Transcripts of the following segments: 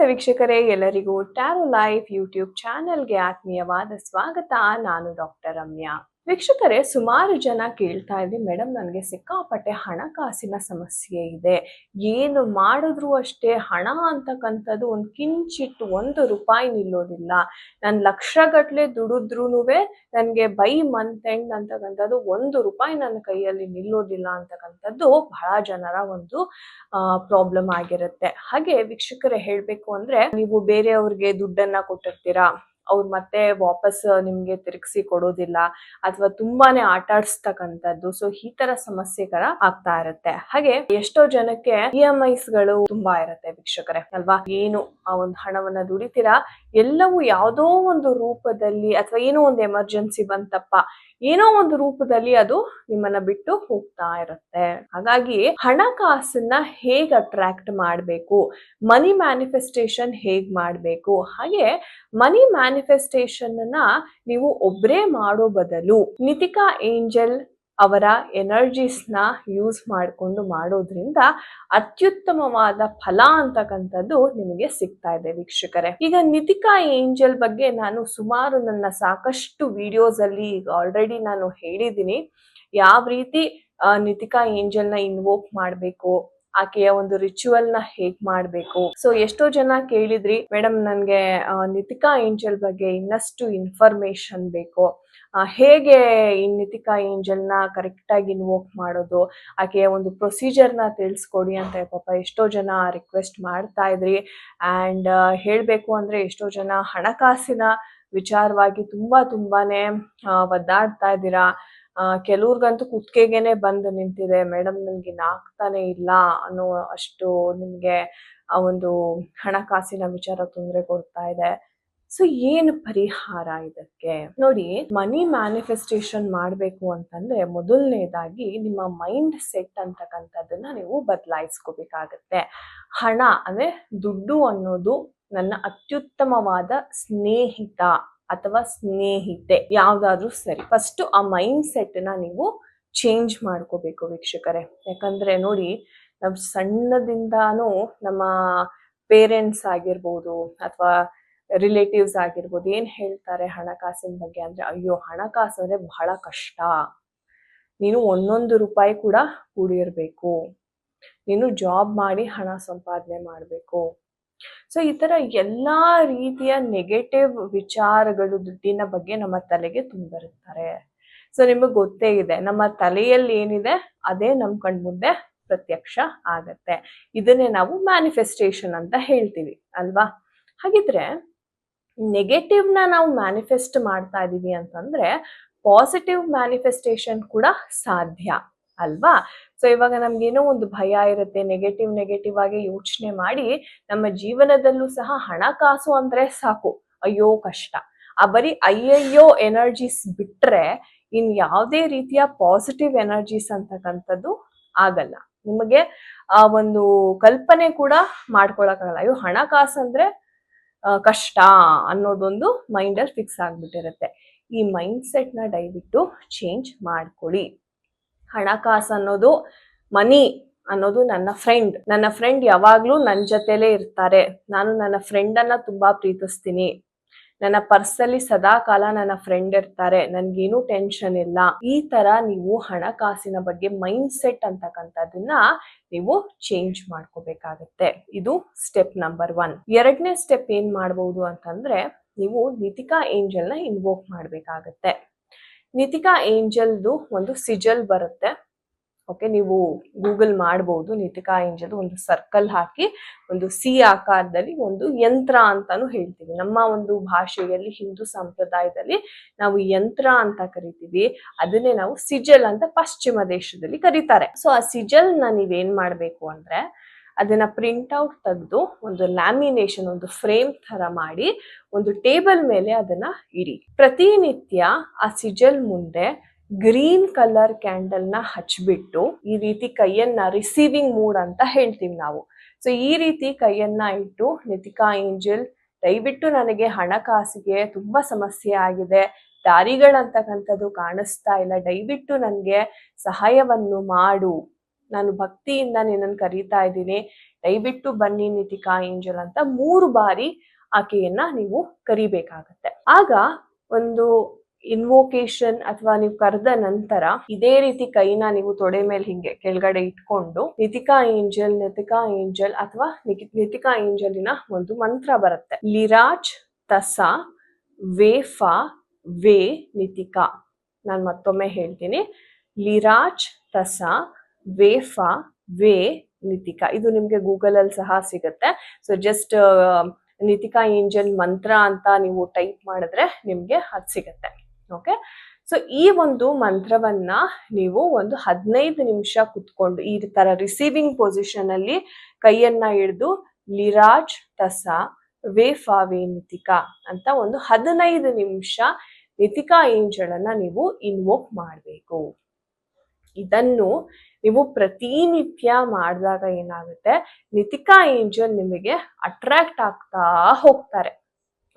ನಮಸ್ತೆ ವೀಕ್ಷಕರೇ, ಎಲ್ಲರಿಗೂ ಟ್ಯಾರೋ ಲೈಫ್ ಯೂಟ್ಯೂಬ್ ಚಾನೆಲ್ಗೆ ಆತ್ಮೀಯವಾದ ಸ್ವಾಗತ. ನಾನು ಡಾಕ್ಟರ್ ರಮ್ಯಾ. ವೀಕ್ಷಕರೇ, ಸುಮಾರು ಜನ ಕೇಳ್ತಾ ಇದ್ರಿ, ಮೇಡಮ್ ನನಗೆ ಸಿಕ್ಕಾಪಟ್ಟೆ ಹಣಕಾಸಿನ ಸಮಸ್ಯೆ ಇದೆ, ಏನು ಮಾಡಿದ್ರು ಅಷ್ಟೇ ಹಣ ಅಂತಕ್ಕಂಥದ್ದು ಒಂದು ಕಿಂಚಿಟ್ಟು ₹1 ನಿಲ್ಲೋದಿಲ್ಲ, ನಾನು ಲಕ್ಷಗಟ್ಟಲೆ ದುಡಿದ್ರೂ ನನಗೆ ಬೈ ಮಂತ್ ಎಂಡ್ ಅಂತಕ್ಕಂಥದ್ದು ₹1 ನನ್ನ ಕೈಯಲ್ಲಿ ನಿಲ್ಲೋದಿಲ್ಲ ಅಂತಕ್ಕಂಥದ್ದು ಬಹಳ ಜನರ ಒಂದು ಪ್ರಾಬ್ಲಮ್ ಆಗಿರುತ್ತೆ. ಹಾಗೆ ವೀಕ್ಷಕರೇ, ಹೇಳ್ಬೇಕು ಅಂದ್ರೆ ನೀವು ಬೇರೆಯವ್ರಿಗೆ ದುಡ್ಡನ್ನ ಕೊಟ್ಟಿರ್ತೀರಾ, ಅವ್ರು ಮತ್ತೆ ವಾಪಸ್ ನಿಮ್ಗೆ ತಿರುಗಿಸಿ ಕೊಡೋದಿಲ್ಲ, ಅಥವಾ ತುಂಬಾನೇ ಆಟ ಆಡಿಸ್ತಕ್ಕಂಥದ್ದು. ಸೊ ಈ ತರ ಸಮಸ್ಯೆಗಳ ಆಗ್ತಾ ಇರುತ್ತೆ. ಹಾಗೆ ಎಷ್ಟೋ ಜನಕ್ಕೆ EMIs ಗಳು ತುಂಬಾ ಇರುತ್ತೆ ವೀಕ್ಷಕರೇ, ಅಲ್ವಾ? ಏನು ಆ ಒಂದು ಹಣವನ್ನ ದುಡಿತೀರಾ, ಎಲ್ಲವೂ ಯಾವುದೋ ಒಂದು ರೂಪದಲ್ಲಿ, ಅಥವಾ ಏನೋ ಒಂದು ಎಮರ್ಜೆನ್ಸಿ ಬಂತಪ್ಪ, ಏನೋ ಒಂದು ರೂಪದಲ್ಲಿ ಅದು ನಿಮ್ಮನ್ನ ಬಿಟ್ಟು ಹೋಗ್ತಾ ಇರುತ್ತೆ. ಹಾಗಾಗಿ ಹಣಕಾಸನ್ನ ಹೇಗ್ ಅಟ್ರಾಕ್ಟ್ ಮಾಡಬೇಕು, ಮನಿ ಮ್ಯಾನಿಫೆಸ್ಟೇಷನ್ ಹೇಗ್ ಮಾಡಬೇಕು, ಹಾಗೆ ಮನಿ ಮ್ಯಾನಿಫೆಸ್ಟೇಷನ್ ಅನ್ನ ನೀವು ಒಬ್ರೇ ಮಾಡೋ ಬದಲು ನಿತಿಕಾ ಏಂಜಲ್ ಅವರ ಎನರ್ಜೀಸ್ ನ ಯೂಸ್ ಮಾಡಿಕೊಂಡು ಮಾಡೋದ್ರಿಂದ ಅತ್ಯುತ್ತಮವಾದ ಫಲ ಅಂತಕ್ಕಂಥದ್ದು ನಿಮಗೆ ಸಿಗ್ತಾ ಇದೆ ವೀಕ್ಷಕರೇ. ಈಗ ನಿತಿಕಾ ಏಂಜಲ್ ಬಗ್ಗೆ ನಾನು ಸುಮಾರು ನನ್ನ ಸಾಕಷ್ಟು ವಿಡಿಯೋಸ್ ಅಲ್ಲಿ ಆಲ್ರೆಡಿ ನಾನು ಹೇಳಿದ್ದೀನಿ, ಯಾವ ರೀತಿ ನಿತಿಕಾ ಏಂಜಲ್ ನ ಇನ್ವೋಕ್ ಮಾಡಬೇಕು, ಆಕೆಯ ಒಂದು ರಿಚುವಲ್ ನ ಹೇಗ್ ಮಾಡ್ಬೇಕು. ಸೊ ಎಷ್ಟೋ ಜನ ಕೇಳಿದ್ರಿ, ಮೇಡಮ್ ನನ್ಗೆ ನಿತಿಕಾ ಏಂಜಲ್ ಬಗ್ಗೆ ಇನ್ನಷ್ಟು ಇನ್ಫಾರ್ಮೇಶನ್ ಬೇಕು, ಹೇಗೆ ಈ ನಿತಿಕಾ ಏಂಜಲ್ ನ ಕರೆಕ್ಟ್ ಆಗಿ ಇನ್ವೋಕ್ ಮಾಡೋದು, ಆಕೆಯ ಒಂದು ಪ್ರೊಸೀಜರ್ ನ ತಿಳಿಸ್ಕೊಡಿ ಅಂತ ಪಾಪ ಎಷ್ಟೋ ಜನ ರಿಕ್ವೆಸ್ಟ್ ಮಾಡ್ತಾ ಇದ್ರಿ. ಅಂಡ್ ಹೇಳ್ಬೇಕು ಅಂದ್ರೆ ಎಷ್ಟೋ ಜನ ಹಣಕಾಸಿನ ವಿಚಾರವಾಗಿ ತುಂಬಾನೇ ಒದ್ದಾಡ್ತಾ ಇದ್ದೀರಾ. ಕೆಲವ್ರಿಗಂತೂ ಕುತ್ತಿಗೆಗೆನೆ ಬಂದು ನಿಂತಿದೆ, ಮೇಡಮ್ ನನ್ಗೆ ಆಗ್ತಾನೆ ಇಲ್ಲ ಅನ್ನೋ ಅಷ್ಟು ನಿಮ್ಗೆ ಆ ಒಂದು ಹಣಕಾಸಿನ ವಿಚಾರ ತೊಂದರೆ ಕೊಡ್ತಾ ಇದೆ. ಸೊ ಏನು ಪರಿಹಾರ ಇದಕ್ಕೆ? ನೋಡಿ, ಮನಿ ಮ್ಯಾನಿಫೆಸ್ಟೇಷನ್ ಮಾಡಬೇಕು ಅಂತಂದ್ರೆ ಮೊದಲನೇದಾಗಿ ನಿಮ್ಮ ಮೈಂಡ್ ಸೆಟ್ ಅಂತಕ್ಕಂಥದ್ದನ್ನ ನೀವು ಬದಲಾಯಿಸ್ಕೋಬೇಕಾಗತ್ತೆ. ಹಣ ಅಂದ್ರೆ ದುಡ್ಡು ಅನ್ನೋದು ನನ್ನ ಅತ್ಯುತ್ತಮವಾದ ಸ್ನೇಹಿತ ಅಥವಾ ಸ್ನೇಹಿತೆ, ಯಾವ್ದಾದ್ರೂ ಸರಿ. ಫಸ್ಟ್ ಆ ಮೈಂಡ್ ಸೆಟ್ ನ ನೀವು ಚೇಂಜ್ ಮಾಡ್ಕೋಬೇಕು ವೀಕ್ಷಕರೇ. ಯಾಕಂದ್ರೆ ನೋಡಿ, ನಾವು ಸಣ್ಣದಿಂದಾನು ನಮ್ಮ ಪೇರೆಂಟ್ಸ್ ಆಗಿರ್ಬೋದು ಅಥವಾ ರಿಲೇಟಿವ್ಸ್ ಆಗಿರ್ಬೋದು ಏನ್ ಹೇಳ್ತಾರೆ ಹಣಕಾಸಿನ ಬಗ್ಗೆ ಅಂದ್ರೆ, ಅಯ್ಯೋ ಹಣಕಾಸು ಅಂದ್ರೆ ಬಹಳ ಕಷ್ಟ, ನೀನು ₹1 ಕೂಡ ಕೂಡಿರ್ಬೇಕು, ನೀನು ಜಾಬ್ ಮಾಡಿ ಹಣ ಸಂಪಾದನೆ ಮಾಡ್ಬೇಕು. ಸೊ ಈ ತರ ಎಲ್ಲಾ ರೀತಿಯ ನೆಗೆಟಿವ್ ವಿಚಾರಗಳು ದುಡ್ಡಿನ ಬಗ್ಗೆ ನಮ್ಮ ತಲೆಗೆ ತುಂಬಿರುತ್ತಾರೆ. ಸೊ ನಿಮಗೆ ಗೊತ್ತೇ ಇದೆ, ನಮ್ಮ ತಲೆಯಲ್ಲಿ ಏನಿದೆ ಅದೇ ನಮ್ ಕಣ್ಮುಂದೆ ಪ್ರತ್ಯಕ್ಷ ಆಗತ್ತೆ. ಇದನ್ನೇ ನಾವು ಮ್ಯಾನಿಫೆಸ್ಟೇಷನ್ ಅಂತ ಹೇಳ್ತೀವಿ, ಅಲ್ವಾ? ಹಾಗಿದ್ರೆ ನೆಗೆಟಿವ್ ನ ನಾವು ಮ್ಯಾನಿಫೆಸ್ಟ್ ಮಾಡ್ತಾ ಇದೀವಿ ಅಂತಂದ್ರೆ ಪಾಸಿಟಿವ್ ಮ್ಯಾನಿಫೆಸ್ಟೇಷನ್ ಕೂಡ ಸಾಧ್ಯ, ಅಲ್ವಾ? ಸೊ ಇವಾಗ ನಮ್ಗೇನೋ ಒಂದು ಭಯ ಇರುತ್ತೆ, ನೆಗೆಟಿವ್ ಆಗಿ ಯೋಚನೆ ಮಾಡಿ ನಮ್ಮ ಜೀವನದಲ್ಲೂ ಸಹ ಹಣಕಾಸು ಅಂದ್ರೆ ಸಾಕು, ಅಯ್ಯೋ ಕಷ್ಟ, ಆ ಬರೀ ಅಯ್ಯಯ್ಯೋ ಎನರ್ಜೀಸ್ ಬಿಟ್ರೆ ಇನ್ ಯಾವುದೇ ರೀತಿಯ ಪಾಸಿಟಿವ್ ಎನರ್ಜೀಸ್ ಅಂತಕ್ಕಂಥದ್ದು ಆಗಲ್ಲ. ನಿಮಗೆ ಆ ಒಂದು ಕಲ್ಪನೆ ಕೂಡ ಮಾಡ್ಕೊಳಕ್ಕಾಗಲ್ಲ, ಅಯ್ಯೋ ಹಣಕಾಸು ಅಂದ್ರೆ ಕಷ್ಟ ಅನ್ನೋದೊಂದು ಮೈಂಡ್ ಅಲ್ಲಿ ಫಿಕ್ಸ್ ಆಗ್ಬಿಟ್ಟಿರುತ್ತೆ. ಈ ಮೈಂಡ್ ಸೆಟ್ ನ ದಯವಿಟ್ಟು ಚೇಂಜ್ ಮಾಡ್ಕೊಳ್ಳಿ. ಹಣಕಾಸು ಅನ್ನೋದು, ಮನಿ ಅನ್ನೋದು ನನ್ನ ಫ್ರೆಂಡ್ ಯಾವಾಗ್ಲೂ ನನ್ನ ಜೊತೆಲೇ ಇರ್ತಾರೆ, ನಾನು ನನ್ನ ಫ್ರೆಂಡ್ ಅನ್ನ ತುಂಬಾ ಪ್ರೀತಿಸ್ತೀನಿ, ನನ್ನ ಪರ್ಸಲ್ಲಿ ಸದಾ ಕಾಲ ನನ್ನ ಫ್ರೆಂಡ್ ಇರ್ತಾರೆ, ನನ್ಗೇನು ಟೆನ್ಷನ್ ಇಲ್ಲ. ಈ ತರ ನೀವು ಹಣಕಾಸಿನ ಬಗ್ಗೆ ಮೈಂಡ್ ಸೆಟ್ ಅಂತಕ್ಕಂಥದ್ದನ್ನ ನೀವು ಚೇಂಜ್ ಮಾಡ್ಕೋಬೇಕಾಗತ್ತೆ. ಇದು ಸ್ಟೆಪ್ ನಂಬರ್ 1. ಎರಡನೇ ಸ್ಟೆಪ್ ಏನ್ ಮಾಡ್ಬೋದು ಅಂತಂದ್ರೆ, ನೀವು ನಿತಿಕಾ ಏಂಜಲ್ ನ ಇನ್ವೋಕ್ ಮಾಡ್ಬೇಕಾಗತ್ತೆ. ನಿತಿಕಾ ಏಂಜಲ್ದು ಒಂದು ಸಿಜಲ್ ಬರುತ್ತೆ, ಓಕೆ, ನೀವು ಗೂಗಲ್ ಮಾಡಬಹುದು. ನಿತಿಕಾ ಏಂಜಲ್ ಒಂದು ಸರ್ಕಲ್ ಹಾಕಿ ಒಂದು ಸಿ ಆಕಾರದಲ್ಲಿ ಒಂದು ಯಂತ್ರ ಅಂತಾನು ಹೇಳ್ತೀವಿ. ನಮ್ಮ ಒಂದು ಭಾಷೆಯಲ್ಲಿ, ಹಿಂದೂ ಸಂಪ್ರದಾಯದಲ್ಲಿ ನಾವು ಯಂತ್ರ ಅಂತ ಕರಿತೀವಿ, ಅದನ್ನೇ ನಾವು ಸಿಜಲ್ ಅಂತ ಪಶ್ಚಿಮ ದೇಶದಲ್ಲಿ ಕರೀತಾರೆ. ಸೊ ಆ ಸಿಜಲ್ ನ ನೀವೇನ್ ಮಾಡ್ಬೇಕು ಅಂದ್ರೆ, ಅದನ್ನ ಪ್ರಿಂಟ್ ಔಟ್ ತೆಗೆದು ಒಂದು ಲ್ಯಾಮಿನೇಷನ್, ಒಂದು ಫ್ರೇಮ್ ತರ ಮಾಡಿ ಒಂದು ಟೇಬಲ್ ಮೇಲೆ ಅದನ್ನ ಇಡಿ. ಪ್ರತಿನಿತ್ಯ ಆ ಸಿಜಲ್ ಮುಂದೆ ಗ್ರೀನ್ ಕಲರ್ ಕ್ಯಾಂಡಲ್ ನ ಹಚ್ಬಿಟ್ಟು ಈ ರೀತಿ ಕೈಯನ್ನ ರಿಸೀವಿಂಗ್ ಮೂಡ್ ಅಂತ ಹೇಳ್ತೀವಿ ನಾವು. ಸೊ ಈ ರೀತಿ ಕೈಯನ್ನ ಇಟ್ಟು, ನಿತಿಕಾ ಏಂಜಲ್ ದಯವಿಟ್ಟು ನನಗೆ ಹಣಕಾಸಿಗೆ ತುಂಬಾ ಸಮಸ್ಯೆ ಆಗಿದೆ, ದಾರಿಗಳಂತಕ್ಕಂಥದ್ದು ಕಾಣಿಸ್ತಾ ಇಲ್ಲ, ದಯವಿಟ್ಟು ನನಗೆ ಸಹಾಯವನ್ನು ಮಾಡು ನಾನು ಭಕ್ತಿಯಿಂದ ನಿನ್ನನ್ನು ಕರೀತಾ ಇದ್ದೀನಿ, ದಯವಿಟ್ಟು ಬನ್ನಿ ನಿತಿಕಾ ಏಂಜಲ್ ಅಂತ 3 ಬಾರಿ ಆಕೆಯನ್ನ ನೀವು ಕರಿಬೇಕಾಗತ್ತೆ. ಆಗ ಒಂದು ಇನ್ವೋಕೇಶನ್ ಅಥವಾ ನೀವು ಕರೆದ ನಂತರ ಇದೇ ರೀತಿ ಕೈನ ನೀವು ತೊಡೆ ಮೇಲೆ ಹಿಂಗೆ ಕೆಳಗಡೆ ಇಟ್ಕೊಂಡು ನಿತಿಕಾ ಏಂಜಲ್ ಅಥವಾ ನಿತಿಕಾ ಏಂಜಲಿನ ಒಂದು ಮಂತ್ರ ಬರುತ್ತೆ. ಲಿರಾಜ್ ತಸಾ ವೇಫಾ ವೇ ನಿತಿಕಾ. ನಾನು ಮತ್ತೊಮ್ಮೆ ಹೇಳ್ತೀನಿ, ಲಿರಾಜ್ ತಸಾ ವೇಫಾ ವೇ ನಿತಿಕಾ. ಇದು ನಿಮ್ಗೆ ಗೂಗಲ್ ಅಲ್ಲಿ ಸಹ ಸಿಗುತ್ತೆ. ಸೊ ಜಸ್ಟ್ ನಿತಿಕಾ ಏಂಜಲ್ ಮಂತ್ರ ಅಂತ ನೀವು ಟೈಪ್ ಮಾಡಿದ್ರೆ ನಿಮ್ಗೆ ಅದು ಸಿಗತ್ತೆ. ಓಕೆ, ಸೊ ಈ ಒಂದು ಮಂತ್ರವನ್ನ ನೀವು ಒಂದು 15 ನಿಮಿಷ ಕುತ್ಕೊಂಡು ಈ ತರ ರಿಸೀವಿಂಗ್ ಪೊಸಿಷನ್ ಅಲ್ಲಿ ಕೈಯನ್ನ ಹಿಡಿದು ಲಿರಾಜ್ ತಸಾ ವೇಫಾ ವೇ ನಿತಿಕಾ ಅಂತ ಒಂದು 15 ನಿಮಿಷ ನಿತಿಕಾ ಏಂಜಲ್ ಅನ್ನ ನೀವು ಇನ್ವೋಕ್ ಮಾಡಬೇಕು. ಇದನ್ನು ನೀವು ಪ್ರತಿನಿತ್ಯ ಮಾಡಿದಾಗ ಏನಾಗುತ್ತೆ, ನಿತಿಕಾ ಏಂಜಲ್ ನಿಮಗೆ ಅಟ್ರಾಕ್ಟ್ ಆಗ್ತಾ ಹೋಗ್ತಾರೆ.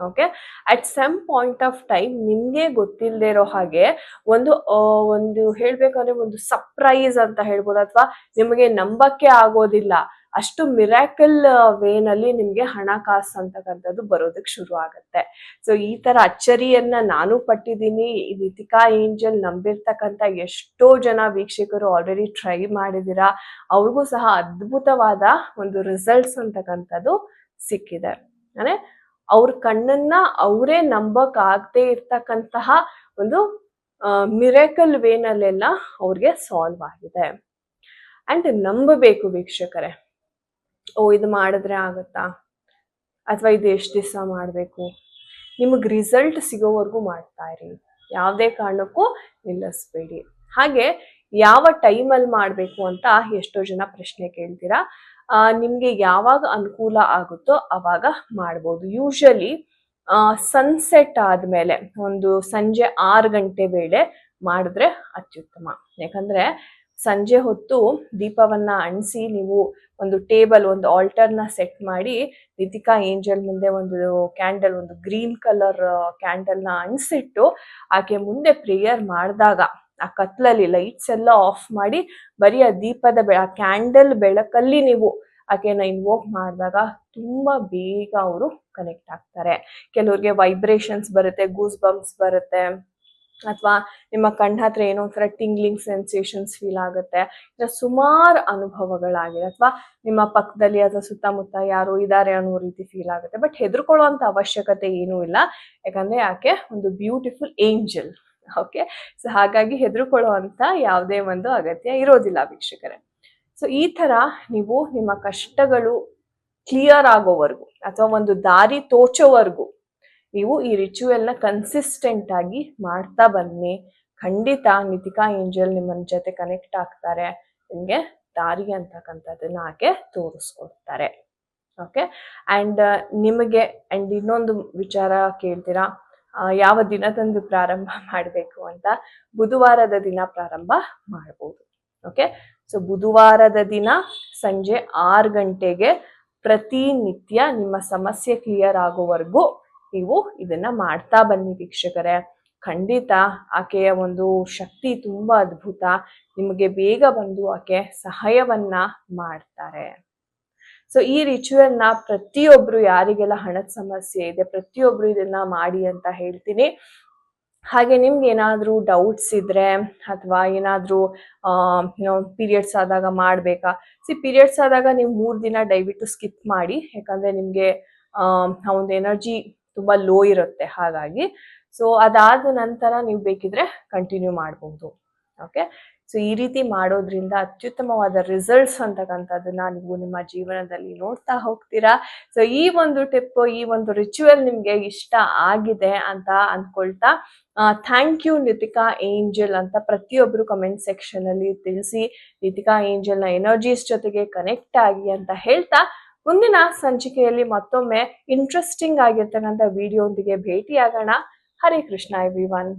Okay, at some point of time ನಿಮ್ಗೆ ಗೊತ್ತಿಲ್ಲದೆ ಇರೋ ಹಾಗೆ ಒಂದು ಹೇಳ್ಬೇಕಂದ್ರೆ ಒಂದು ಸರ್ಪ್ರೈಸ್ ಅಂತ ಹೇಳ್ಬೋದು, ಅಥವಾ ನಿಮಗೆ ನಂಬಕ್ಕೆ ಆಗೋದಿಲ್ಲ ಅಷ್ಟು ಮಿರಾಕಲ್ ವೇನಲ್ಲಿ ನಿಮ್ಗೆ ಹಣಕಾಸು ಅಂತಕ್ಕಂಥದ್ದು ಬರೋದಕ್ಕೆ ಶುರು ಆಗುತ್ತೆ. ಸೊ ಈ ತರ ಅಚ್ಚರಿಯನ್ನ ನಾನು ಪಟ್ಟಿದ್ದೀನಿ. ಈ ನಿತಿಕಾ ಏಂಜಲ್ ನಂಬಿರ್ತಕ್ಕಂಥ ಎಷ್ಟೋ ಜನ ವೀಕ್ಷಕರು ಆಲ್ರೆಡಿ ಟ್ರೈ ಮಾಡಿದ್ದೀರಾ, ಅವ್ರಿಗೂ ಸಹ ಅದ್ಭುತವಾದ ಒಂದು ರಿಸಲ್ಟ್ಸ್ ಅಂತಕ್ಕಂಥದ್ದು ಸಿಕ್ಕಿದೆ. ಅಂದ್ರೆ ಅವ್ರ ಕಣ್ಣನ್ನ ಅವರೇ ನಂಬಕ್ ಆಗದೆ ಇರ್ತಕ್ಕಂತಹ ಒಂದು ಮಿರಾಕಲ್ ವೇನಲ್ಲೆಲ್ಲ ಅವ್ರಿಗೆ ಸಾಲ್ವ್ ಆಗಿದೆ. ಅಂಡ್ ನಂಬಬೇಕು ವೀಕ್ಷಕರೇ, ಇದು ಮಾಡಿದ್ರೆ ಆಗುತ್ತಾ, ಅಥವಾ ಇದು ಎಷ್ಟು ದಿವಸ ಮಾಡಬೇಕು, ನಿಮಗೆ ರಿಸಲ್ಟ್ ಸಿಗೋವರೆಗೂ ಮಾಡ್ತಾ ಇರಿ, ಯಾವುದೇ ಕಾರಣಕ್ಕೂ ನಿಲ್ಲಿಸ್ಬೇಡಿ. ಹಾಗೆ ಯಾವ ಟೈಮಲ್ಲಿ ಮಾಡಬೇಕು ಅಂತ ಎಷ್ಟೋ ಜನ ಪ್ರಶ್ನೆ ಕೇಳ್ತೀರಾ. ನಿಮ್ಗೆ ಯಾವಾಗ ಅನುಕೂಲ ಆಗುತ್ತೋ ಅವಾಗ ಮಾಡ್ಬೋದು. ಯೂಶಲಿ ಸನ್ಸೆಟ್ ಆದ್ಮೇಲೆ ಒಂದು ಸಂಜೆ 6 ಗಂಟೆ ವೇಳೆ ಮಾಡಿದ್ರೆ ಅತ್ಯುತ್ತಮ. ಯಾಕಂದ್ರೆ ಸಂಜೆ ಹೊತ್ತು ದೀಪವನ್ನ ಅಂಟಿಸಿ ನೀವು ಒಂದು ಟೇಬಲ್, ಒಂದು ಆಲ್ಟರ್ನ ಸೆಟ್ ಮಾಡಿ ನಿತಿಕಾ ಏಂಜಲ್ ಮುಂದೆ ಒಂದು ಕ್ಯಾಂಡಲ್, ಒಂದು ಗ್ರೀನ್ ಕಲರ್ ಕ್ಯಾಂಡಲ್ನ ಅಂಟಿಸಿಟ್ಟು ಆಕೆ ಮುಂದೆ ಪ್ರೇಯರ್ ಮಾಡಿದಾಗ ಆ ಕತ್ಲಲ್ಲಿ ಲೈಟ್ಸ್ ಎಲ್ಲ ಆಫ್ ಮಾಡಿ ಬರೀ ಆ ದೀಪದ ಆ ಕ್ಯಾಂಡಲ್ ಬೆಳಕಲ್ಲಿ ನೀವು ಆಕೆನ ಇನ್ವೋಕ್ ಮಾಡಿದಾಗ ತುಂಬಾ ಬೇಗ ಅವರು ಕನೆಕ್ಟ್ ಆಗ್ತಾರೆ. ಕೆಲವ್ರಿಗೆ ವೈಬ್ರೇಷನ್ಸ್ ಬರುತ್ತೆ, ಗೂಸ್ ಬಂಪ್ಸ್ ಬರುತ್ತೆ, ಅಥವಾ ನಿಮ್ಮ ಕಣ್ಣ ಹತ್ರ ಏನೋ ಒಂಥರ ಟಿಂಗ್ಲಿಂಗ್ ಸೆನ್ಸೇಷನ್ಸ್ ಫೀಲ್ ಆಗುತ್ತೆ. ಸುಮಾರು ಅನುಭವಗಳಾಗಿದೆ. ಅಥವಾ ನಿಮ್ಮ ಪಕ್ಕದಲ್ಲಿ ಅಥವಾ ಸುತ್ತಮುತ್ತ ಯಾರು ಇದ್ದಾರೆ ಅನ್ನೋ ರೀತಿ ಫೀಲ್ ಆಗುತ್ತೆ. ಬಟ್ ಹೆದರ್ಕೊಳ್ಳುವಂತ ಅವಶ್ಯಕತೆ ಏನೂ ಇಲ್ಲ, ಯಾಕಂದ್ರೆ ಆಕೆ ಒಂದು ಬ್ಯೂಟಿಫುಲ್ ಏಂಜಲ್. ಓಕೆ, ಸೊ ಹಾಗಾಗಿ ಹೆದರ್ಕೊಳ್ಳುವಂತ ಯಾವುದೇ ಒಂದು ಅಗತ್ಯ ಇರೋದಿಲ್ಲ ವೀಕ್ಷಕರೇ. ಸೊ ಈ ತರ ನೀವು ನಿಮ್ಮ ಕಷ್ಟಗಳು ಕ್ಲಿಯರ್ ಆಗೋವರೆಗೂ ಅಥವಾ ಒಂದು ದಾರಿ ತೋಚೋವರೆಗೂ ನೀವು ಈ ರಿಚುವಲ್ನ ಕನ್ಸಿಸ್ಟೆಂಟ್ ಆಗಿ ಮಾಡ್ತಾ ಬನ್ನಿ. ಖಂಡಿತ ನಿತಿಕಾ ಏಂಜಲ್ ನಿಮ್ಮ ಜೊತೆ ಕನೆಕ್ಟ್ ಆಗ್ತಾರೆ, ನಿಮಗೆ ದಾರಿ ಅಂತಕ್ಕಂಥದ್ದನ್ನ ಆಕೆ ತೋರಿಸ್ಕೊಡ್ತಾರೆ. ಓಕೆ, ಅಂಡ್ ನಿಮಗೆ ಅಂಡ್ ಇನ್ನೊಂದು ವಿಚಾರ ಕೇಳ್ತೀರಾ, ಯಾವ ದಿನದಂದು ಪ್ರಾರಂಭ ಮಾಡಬೇಕು ಅಂತ. ಬುಧವಾರದ ದಿನ ಪ್ರಾರಂಭ ಮಾಡ್ಬೋದು. ಓಕೆ, ಸೊ ಬುಧವಾರದ ದಿನ ಸಂಜೆ 6 ಗಂಟೆಗೆ ಪ್ರತಿನಿತ್ಯ ನಿಮ್ಮ ಸಮಸ್ಯೆ ಕ್ಲಿಯರ್ ಆಗೋವರೆಗೂ ನೀವು ಇದನ್ನ ಮಾಡ್ತಾ ಬನ್ನಿ ವೀಕ್ಷಕರೇ. ಖಂಡಿತ ಆಕೆಯ ಒಂದು ಶಕ್ತಿ ತುಂಬಾ ಅದ್ಭುತ, ನಿಮಗೆ ಬೇಗ ಬಂದು ಆಕೆ ಸಹಾಯವನ್ನ ಮಾಡ್ತಾರೆ. ಸೊ ಈ ರಿಚುವಲ್ನ ಪ್ರತಿಯೊಬ್ರು, ಯಾರಿಗೆಲ್ಲ ಹಣದ ಸಮಸ್ಯೆ ಇದೆ, ಪ್ರತಿಯೊಬ್ರು ಇದನ್ನ ಮಾಡಿ ಅಂತ ಹೇಳ್ತೀನಿ. ಹಾಗೆ ನಿಮ್ಗೆ ಏನಾದ್ರೂ ಡೌಟ್ಸ್ ಇದ್ರೆ ಅಥವಾ ಏನಾದ್ರೂ ಪೀರಿಯಡ್ಸ್ ಆದಾಗ ಮಾಡ್ಬೇಕಾ, ಪೀರಿಯಡ್ಸ್ ಆದಾಗ ನೀವು 3 ದಿನ ದಯವಿಟ್ಟು ಸ್ಕಿಪ್ ಮಾಡಿ, ಯಾಕಂದ್ರೆ ನಿಮ್ಗೆ ಒಂದು ಎನರ್ಜಿ ತುಂಬಾ ಲೋ ಇರುತ್ತೆ. ಹಾಗಾಗಿ ಸೊ ಅದಾದ ನಂತರ ನೀವು ಬೇಕಿದ್ರೆ ಕಂಟಿನ್ಯೂ ಮಾಡಬಹುದು. ಓಕೆ, ಸೊ ಈ ರೀತಿ ಮಾಡೋದ್ರಿಂದ ಅತ್ಯುತ್ತಮವಾದ ರಿಸಲ್ಟ್ಸ್ ಅಂತಕ್ಕಂಥದ್ದನ್ನ ನೀವು ನಿಮ್ಮ ಜೀವನದಲ್ಲಿ ನೋಡ್ತಾ ಹೋಗ್ತೀರಾ. ಸೊ ಈ ಒಂದು ಟಿಪ್, ಈ ಒಂದು ರಿಚುವಲ್ ನಿಮ್ಗೆ ಇಷ್ಟ ಆಗಿದೆ ಅಂತ ಅಂದ್ಕೊಳ್ತಾ, ಥ್ಯಾಂಕ್ ಯು ನಿತಿಕಾ ಏಂಜಲ್ ಅಂತ ಪ್ರತಿಯೊಬ್ರು ಕಮೆಂಟ್ ಸೆಕ್ಷನ್ ಅಲ್ಲಿ ತಿಳಿಸಿ, ನಿತಿಕಾ ಏಂಜಲ್ ನ ಎನರ್ಜೀಸ್ ಜೊತೆಗೆ ಕನೆಕ್ಟ್ ಆಗಿ ಅಂತ ಹೇಳ್ತಾ, ಮುಂದಿನ ಸಂಚಿಕೆಯಲ್ಲಿ ಮತ್ತೊಮ್ಮೆ ಇಂಟ್ರೆಸ್ಟಿಂಗ್ ಆಗಿರ್ತಕ್ಕಂಥ ವಿಡಿಯೋ ಒಂದಿಗೆ ಭೇಟಿಯಾಗೋಣ. ಹರೇ ಕೃಷ್ಣ ಎವ್ರಿವನ್.